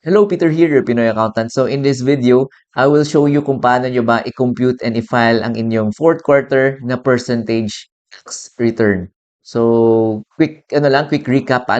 Hello, Peter here, your Pinoy accountant. So in this video, I will show you kung paano nyo ba i-compute and i-file ang inyong fourth quarter na percentage tax return. So quick recap,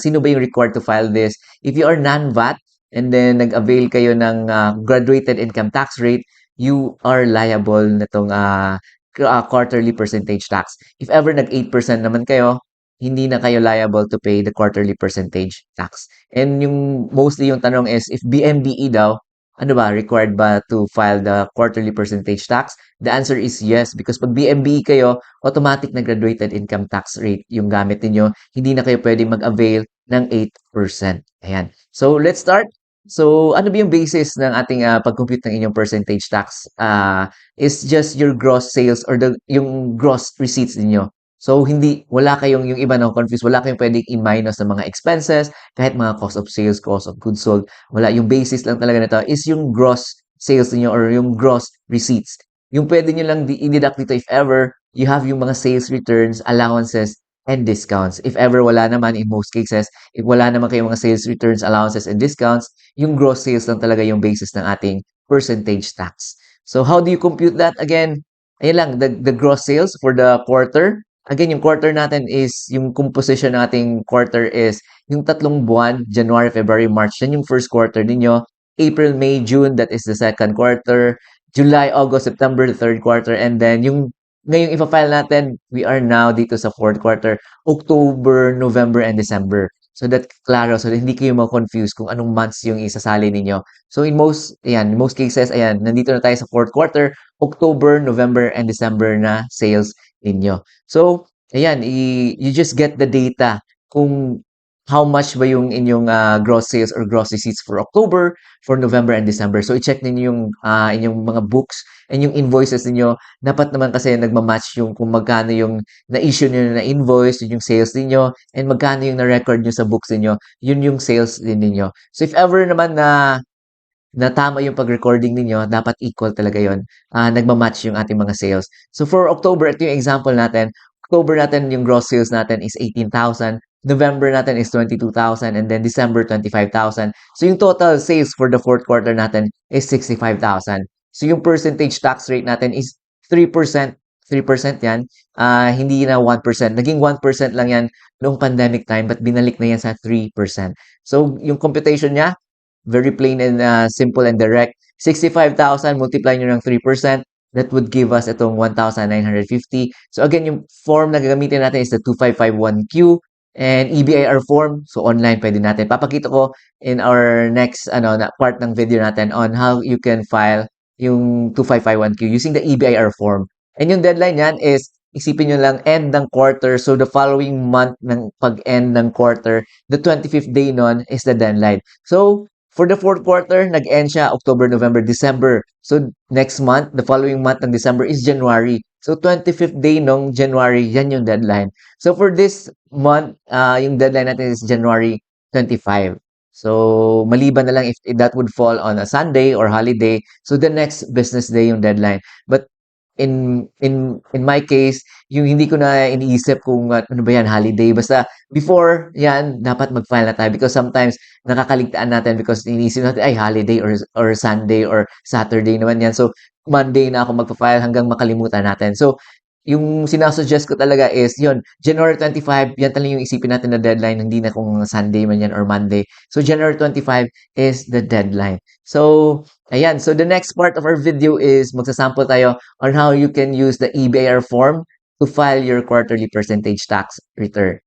sino ba yung required to file this? If you are non-VAT and then nag-avail kayo ng graduated income tax rate, you are liable na quarterly percentage tax. If ever nag 8% naman kayo, hindi na kayo liable to pay the quarterly percentage tax. And mostly yung tanong is, if BMBE daw, ano ba, required ba to file the quarterly percentage tax? The answer is yes, because pag BMBE kayo, automatic na graduated income tax rate yung gamit niyo. Hindi na kayo pwedeng mag-avail ng 8%. Ayan. So, let's start. So, ano ba yung basis ng ating pag-compute ng inyong percentage tax? Is just your gross sales or yung gross receipts niyo. So, wala kayong, yung iba na confused, wala kayong pwedeng i-minus ng mga expenses, kahit mga cost of sales, cost of goods sold, wala. Yung basis lang talaga nito is yung gross sales niyo or yung gross receipts. Yung pwede nyo lang i-deduct dito if ever you have yung mga sales returns, allowances, and discounts. If ever wala naman, in most cases, if wala naman kayong mga sales returns, allowances, and discounts, yung gross sales lang talaga yung basis ng ating percentage tax. So how do you compute that? Again, ayun lang, the gross sales for the quarter. Again, yung quarter natin is, yung composition nating quarter is yung tatlong buwan, January, February, March, yan yung first quarter ninyo. April, May, June, that is the second quarter. July, August, September, the third quarter. And then ngayong ipa-file natin, we are now dito sa fourth quarter, October, November, and December. So that klaro, so that hindi kayo ma-confuse kung anong months yung isasali ninyo. So in most cases, ayan, nandito na tayo sa fourth quarter, October, November, and December na sales ninyo. So, ayan, you just get the data kung how much ba yung inyong gross sales or gross receipts for October, for November, and December. So, i-check ninyo yung inyong mga books and yung invoices ninyo. Dapat naman kasi nagmamatch yung kung magkano yung na-issue nyo na invoice, yun yung sales ninyo, and magkano yung na-record nyo sa books ninyo, yun yung sales din ninyo. So, if ever naman na tama yung pag-recording ninyo, dapat equal talaga yon. Nagmamatch yung ating mga sales. So for October, ito yung example natin. October natin, yung gross sales natin is 18,000. November natin is 22,000 and then December 25,000. So yung total sales for the fourth quarter natin is 65,000. So yung percentage tax rate natin is 3%. 3% yan. Hindi na 1%. Naging 1% lang yan noong pandemic time but binalik na yan sa 3%. So yung computation niya, very plain and simple and direct. 65,000 multiply nyo ng 3%, that would give us itong 1,950. So again, yung form na gagamitin natin is the 2551Q and EBIR form. So online pwede natin. Papakita ko in our next part ng video natin on how you can file yung 2551Q using the EBIR form. And yung deadline yan is, isipin nyo lang, end ng quarter. So the following month ng pag-end ng quarter, the 25th day nun is the deadline. So for the fourth quarter, nag-end siya October, November, December. So, next month, the following month ng December is January. So, 25th day nung January, yan yung deadline. So, for this month, yung deadline natin is January 25. So, maliban na lang if that would fall on a Sunday or holiday. So, the next business day yung deadline. But in my case, yung hindi ko na iniisip kung ano ba yan, holiday. Basta before yan, dapat mag-file na tayo because sometimes nakakaligtaan natin because iniisip natin, ay, holiday or Sunday or Saturday naman yan. So, Monday na ako magpa-file hanggang makalimutan natin. So, yung sinasuggest ko talaga is, yun, January 25, yan talaga yung isipin natin na deadline, hindi na kung Sunday man yan or Monday. So, January 25 is the deadline. So, ayan. So, the next part of our video is magsasample tayo on how you can use the EBIR form to file your quarterly percentage tax return.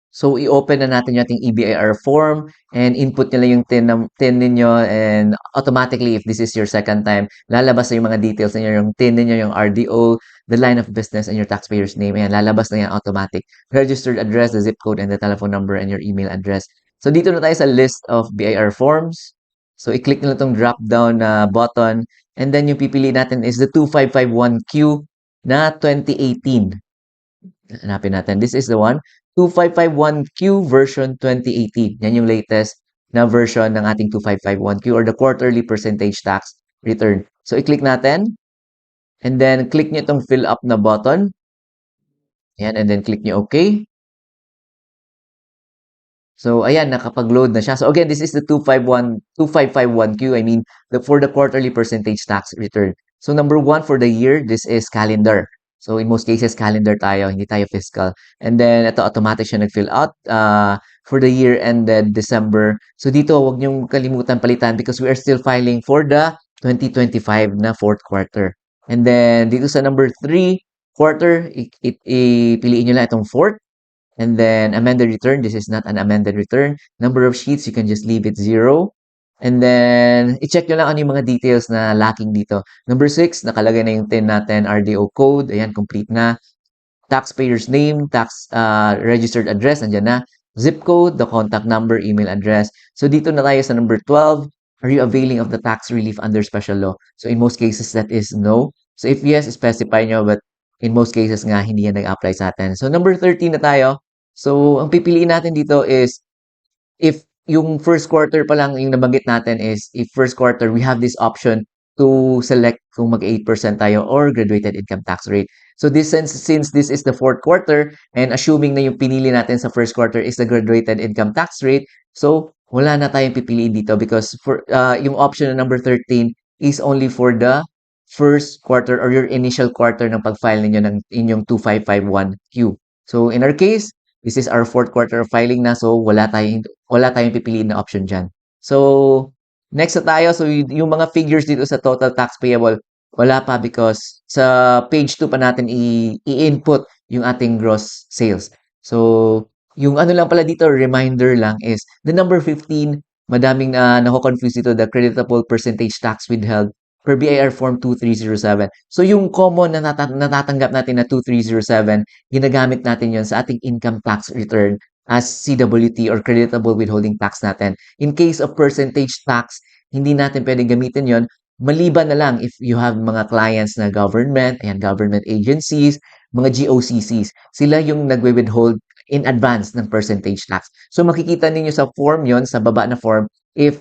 So, i-open na natin yung ating EBIR form and input nyo lang yung TIN ninyo and automatically, if this is your second time, lalabas na yung mga details ninyo, yung TIN ninyo, yung RDO, the line of business, and your taxpayer's name. Ayan, lalabas na yan automatic. Registered address, the zip code, and the telephone number, and your email address. So, dito na tayo sa list of BIR forms. So, i-click nyo lang itong drop-down button. And then, yung pipili natin is the 2551Q na 2018. Hanapin natin. This is the one. 2551Q version 2018. Yan yung latest na version ng ating 2551Q or the quarterly percentage tax return. So, i-click natin. And then, click nyo itong fill up na button. Yan. And then, click nyo OK. So, ayan, nakapag-load na siya. So, again, this is the 2551Q. I mean, for the quarterly percentage tax return. So, number one for the year, this is calendar. So, in most cases, calendar tayo, hindi tayo fiscal. And then, ito, automatic siya nag-fill out for the year ended December. So, dito, huwag niyong kalimutan palitan because we are still filing for the 2025 na fourth quarter. And then, dito sa number 3, quarter, ipiliin nyo lang itong fourth. And then amended return, this is not an amended return. Number of sheets, you can just leave it 0. And then, i-check nyo lang ano yung mga details na lacking dito. Number 6, nakalagay na yung TIN natin, RDO code. Ayan, complete na. Taxpayer's name, tax registered address, andyan na. Zip code, the contact number, email address. So, dito na tayo sa number 12. Are you availing of the tax relief under special law? So, in most cases, that is no. So, if yes, specify nyo, but in most cases nga, hindi yan nag-apply sa atin. So, number 13 na tayo. So, ang pipiliin natin dito is if yung first quarter pa lang yung nabanggit natin is if first quarter we have this option to select kung mag 8% tayo or graduated income tax rate. So this since this is the fourth quarter and assuming na yung pinili natin sa first quarter is the graduated income tax rate, so wala na tayong pipiliin dito because for yung option na number 13 is only for the first quarter or your initial quarter ng pag-file ninyo ng inyong 2551Q. So in our case, this is our fourth quarter of filing na, so wala tayong pipiliin na option dyan. So, next na tayo. So, yung mga figures dito sa total tax payable, wala pa because sa page 2 pa natin i-input yung ating gross sales. So, yung ano lang pala dito, reminder lang is the number 15, madaming nako-confuse dito, the creditable percentage tax withheld per BIR Form 2307. So, yung common na natatanggap natin na 2307, ginagamit natin yon sa ating income tax return as CWT or creditable withholding tax natin. In case of percentage tax, hindi natin pwedeng gamitin yon maliban na lang if you have mga clients na government, ayan, government agencies, mga GOCCs. Sila yung nagwe-withhold in advance ng percentage tax. So makikita ninyo sa form yon sa baba na form, if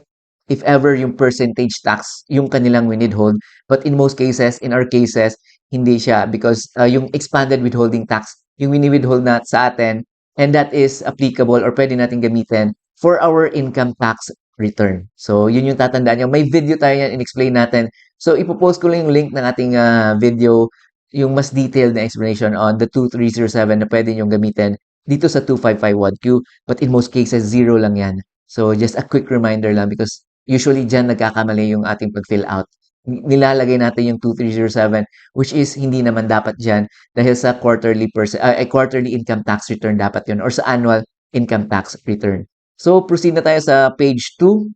ever yung percentage tax yung kanilang withhold. But in most cases, in our cases, hindi siya because yung expanded withholding tax, yung wini-withhold na sa atin, and that is applicable or pwede natin gamitin for our income tax return. So, yun yung tatandaan nyo. May video tayo yan, in-explain natin. So, ipopost ko lang yung link ng ating video, yung mas detailed na explanation on the 2307 na pwede nyo gamitin dito sa 2551Q. But in most cases, 0 lang yan. So, just a quick reminder lang because usually dyan nagkakamali yung ating pag-fill out. Nilalagay natin yung 2307 which is hindi naman dapat dyan dahil sa quarterly income tax return dapat yun or sa annual income tax return. So, proceed na tayo sa page 2.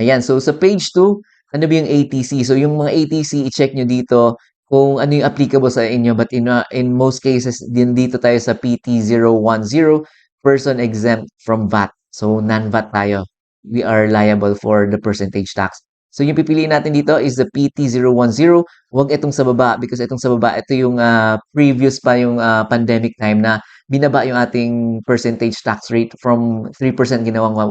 Ayan, so sa page 2, ano ba yung ATC? So, yung mga ATC, i-check nyo dito kung ano yung applicable sa inyo. But in most cases, din dito tayo sa PT010, person exempt from VAT. So, non-VAT tayo. We are liable for the percentage tax. So, yung pipiliin natin dito is the PT010. Huwag itong sa baba because itong sa baba, ito yung previous pa yung pandemic time na binaba yung ating percentage tax rate from 3% ginawang 1%.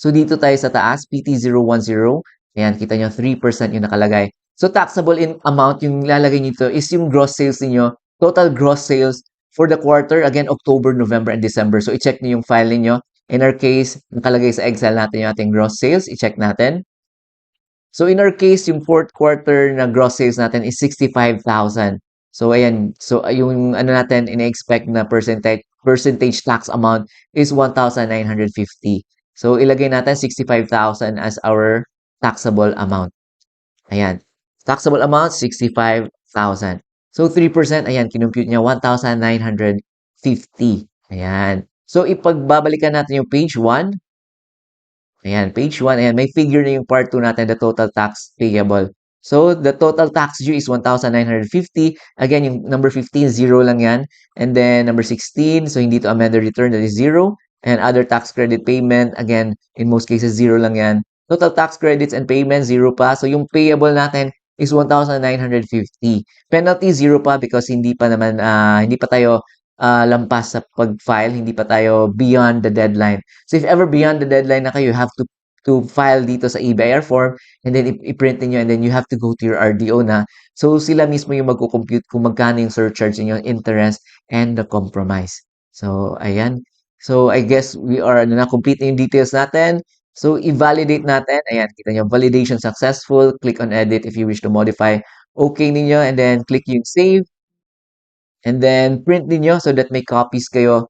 So, dito tayo sa taas, PT010. Ayan, kita nyo, 3% yung nakalagay. So, taxable in amount, yung lalagay nito is yung gross sales niyo, total gross sales for the quarter, again, October, November, and December. So, i-check niyo yung file niyo. In our case, nakalagay sa Excel natin yung ating gross sales. I-check natin. So, in our case, yung fourth quarter na gross sales natin is 65,000. So, ayan. So, yung ano natin, ina-expect na percentage tax amount is 1,950. So, ilagay natin 65,000 as our taxable amount. Ayan. Taxable amount, 65,000. So, 3%, ayan, kinumpute niya 1,950. Ayan. So, ipagbabalikan natin yung page 1. Ayan, page 1. Ayan, may figure na yung part 2 natin, the total tax payable. So, the total tax due is 1,950. Again, yung number 15, 0 lang yan. And then, number 16, so hindi to amended return, that is 0. And other tax credit payment, again, in most cases, 0 lang yan. Total tax credits and payments, 0 pa. So, yung payable natin is 1,950. Penalty, 0 pa because hindi pa naman, hindi pa tayo lampas sa pag-file, hindi pa tayo beyond the deadline. So, if ever beyond the deadline na kayo, you have to file dito sa EBIR form and then i-print niyo and then you have to go to your RDO na. So, sila mismo yung magko-compute kung magkano yung surcharge niyo, interest, and the compromise. So, ayan. So, I guess we are ano na, complete na yung details natin. So, i-validate natin. Ayan, kita nyo, validation successful. Click on edit if you wish to modify. Okay ninyo, and then click yung save. And then print ninyo so that may copies kayo.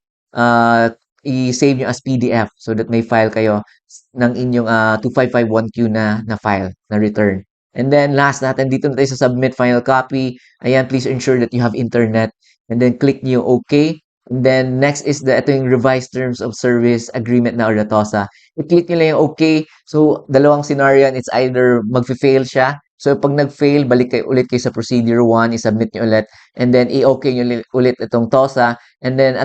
I-save nyo as PDF so that may file kayo ng inyong 2551Q na file, na return. And then last natin, dito na tayo sa submit final copy. Ayan, please ensure that you have internet. And then click nyo OK. And then next is ito yung revised terms of service agreement na or the TOSA. I-click nyo lang yung OK. So, dalawang scenario yan. It's either mag-fail siya. So, pag nag-fail, balik kayo ulit kayo sa procedure 1, i-submit nyo ulit. And then, i-okay nyo ulit itong TOSA. And then,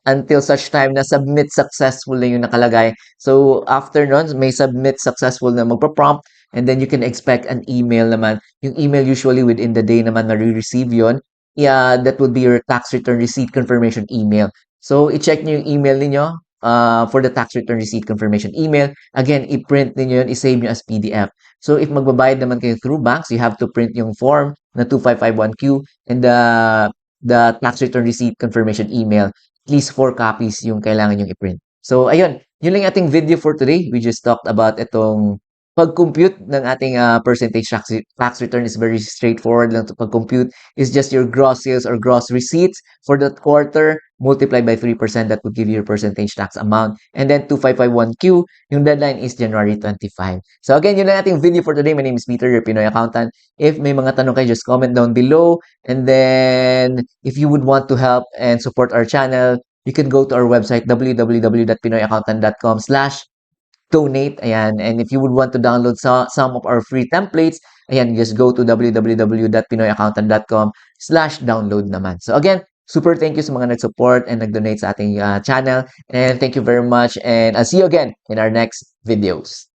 until such time na submit successful na yung nakalagay. So, after nun, may submit successful na magpa-prompt. And then, you can expect an email naman. Yung email usually within the day naman na re-receive yun. Yeah, that would be your tax return receipt confirmation email. So, i-check nyo yung email ninyo for the tax return receipt confirmation email. Again, i-print ninyo yun, i-save nyo as PDF. So, if magbabayad naman kayo through banks, you have to print yung form na 2551Q and the tax return receipt confirmation email. At least 4 copies yung kailangan yung i-print. So, ayun. Yun lang yung ating video for today. We just talked about itong pag-compute ng ating percentage tax return is very straightforward lang to pag-compute. Is just your gross sales or gross receipts for that quarter multiplied by 3%. That would give you your percentage tax amount. And then 2551Q, yung deadline is January 25. So again, yun lang ating video for today. My name is Peter, your Pinoy accountant. If may mga tanong kayo, just comment down below. And then, if you would want to help and support our channel, you can go to our website, www.pinoyaccountant.com/donate. Ayan. And if you would want to download some of our free templates, ayan, just go to www.pinoyaccountant.com/download naman. So again, super thank you sa mga nag-support and nag-donate sa ating channel. And thank you very much. And I'll see you again in our next videos.